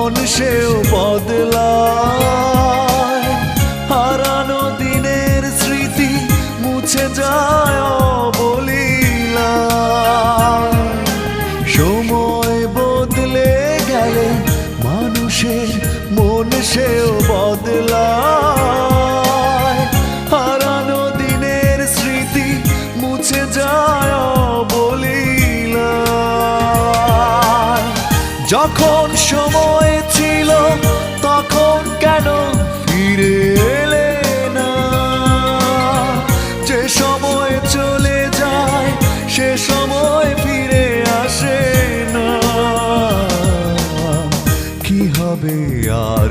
মন সেও বদলায়, হারানো দিনের স্মৃতি মুছে যায় অবলীলায়। সময় বদলে গেলে মানুষের মন সেও বদলায়, হারানো দিনের স্মৃতি মুছে যায় অবলীলায়। যখন সময় ছিল তখন কেন ফিরে এলে না? যে সময় চলে যায় সে সময় ফিরে আসে না। কি হবে আর